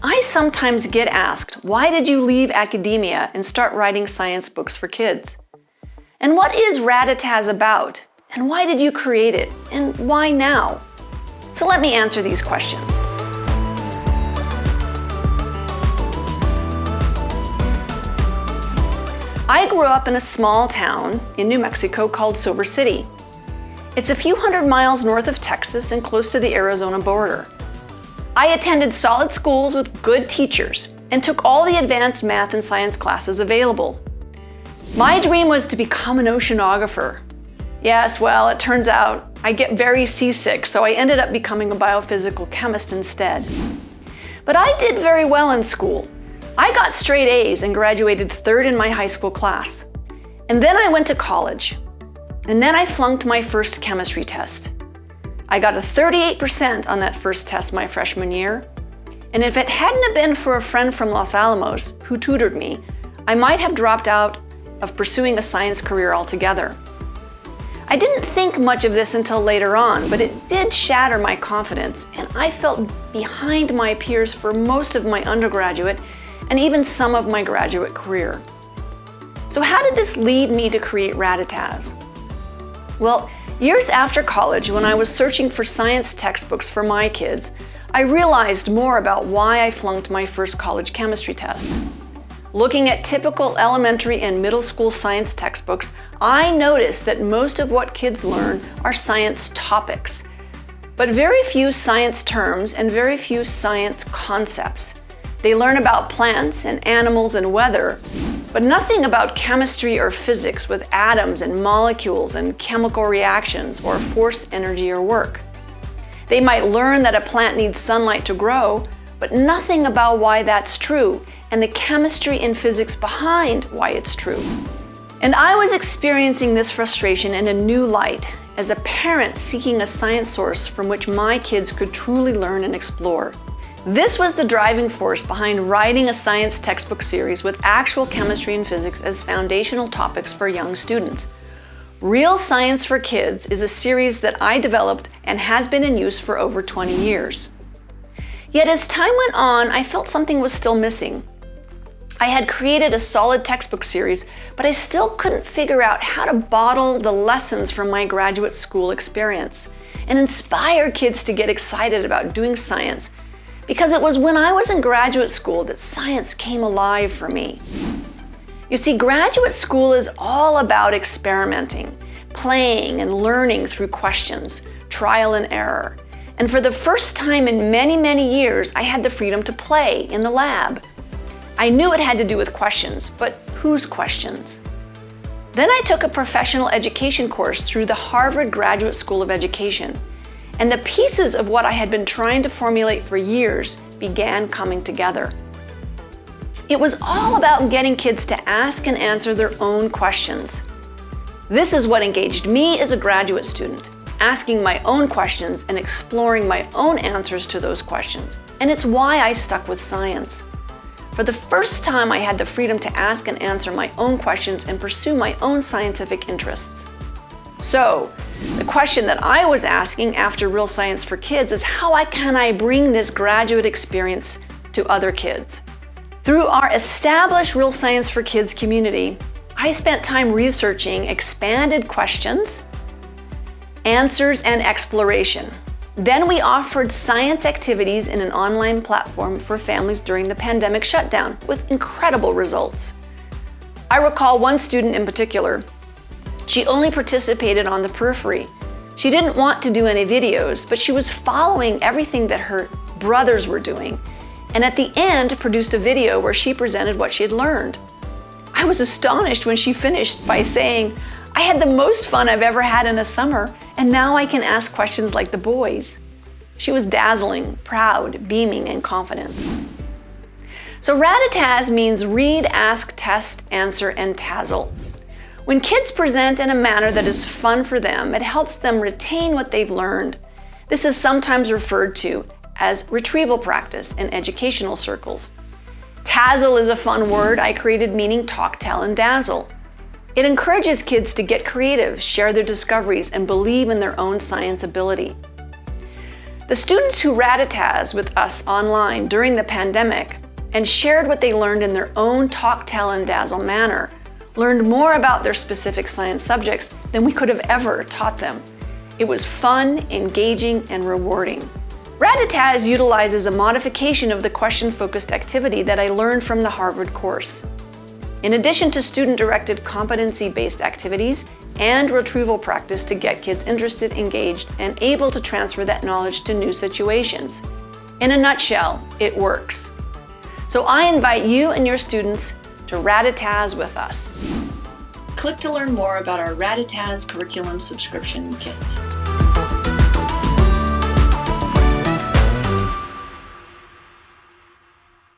I sometimes get asked, why did you leave academia and start writing science books for kids? And what is Ratataz about? And why did you create it? And why now? So let me answer these questions. I grew up in a small town in New Mexico called Silver City. It's a few hundred miles north of Texas and close to the Arizona border. I attended solid schools with good teachers and took all the advanced math and science classes available. My dream was to become an oceanographer. Yes, well, it turns out I get very seasick, so I ended up becoming a biophysical chemist instead. But I did very well in school. I got straight A's and graduated third in my high school class. And then I went to college. And then I flunked my first chemistry test. I got a 38% on that first test my freshman year. And if it hadn't have been for a friend from Los Alamos who tutored me, I might have dropped out of pursuing a science career altogether. I didn't think much of this until later on, but it did shatter my confidence, and I felt behind my peers for most of my undergraduate and even some of my graduate career. So how did this lead me to create Ratataz? Well, years after college, when I was searching for science textbooks for my kids, I realized more about why I flunked my first college chemistry test. Looking at typical elementary and middle school science textbooks, I noticed that most of what kids learn are science topics, but very few science terms and very few science concepts. They learn about plants and animals and weather, but nothing about chemistry or physics with atoms and molecules and chemical reactions or force, energy, or work. They might learn that a plant needs sunlight to grow, but nothing about why that's true and the chemistry and physics behind why it's true. And I was experiencing this frustration in a new light as a parent seeking a science source from which my kids could truly learn and explore. This was the driving force behind writing a science textbook series with actual chemistry and physics as foundational topics for young students. Real Science for Kids is a series that I developed and has been in use for over 20 years. Yet as time went on, I felt something was still missing. I had created a solid textbook series, but I still couldn't figure out how to bottle the lessons from my graduate school experience and inspire kids to get excited about doing science, because it was when I was in graduate school that science came alive for me. You see, graduate school is all about experimenting, playing, and learning through questions, trial and error. And for the first time in many, many years, I had the freedom to play in the lab. I knew it had to do with questions, but whose questions? Then I took a professional education course through the Harvard Graduate School of Education, and the pieces of what I had been trying to formulate for years began coming together. It was all about getting kids to ask and answer their own questions. This is what engaged me as a graduate student, asking my own questions and exploring my own answers to those questions. And it's why I stuck with science. For the first time, I had the freedom to ask and answer my own questions and pursue my own scientific interests. So, the question that I was asking after Real Science for Kids is how can I bring this graduate experience to other kids? Through our established Real Science for Kids community, I spent time researching expanded questions, answers, and exploration. Then we offered science activities in an online platform for families during the pandemic shutdown with incredible results. I recall one student in particular. She only participated on the periphery. She didn't want to do any videos, but she was following everything that her brothers were doing, and at the end produced a video where she presented what she had learned. I was astonished when she finished by saying, "I had the most fun I've ever had in a summer, and now I can ask questions like the boys." She was dazzling, proud, beaming, and confident. So Ratataz means read, ask, test, answer, and tazzle. When kids present in a manner that is fun for them, it helps them retain what they've learned. This is sometimes referred to as retrieval practice in educational circles. Tazzle is a fun word I created meaning talk, tell, and dazzle. It encourages kids to get creative, share their discoveries, and believe in their own science ability. The students who rat-a-taz with us online during the pandemic and shared what they learned in their own talk, tell, and dazzle manner learned more about their specific science subjects than we could have ever taught them. It was fun, engaging, and rewarding. Rat-a-taz utilizes a modification of the question-focused activity that I learned from the Harvard course. In addition to student-directed competency-based activities and retrieval practice to get kids interested, engaged, and able to transfer that knowledge to new situations. In a nutshell, it works. So I invite you and your students to rat-a-taz with us. Click to learn more about our rat-a-taz curriculum subscription kits.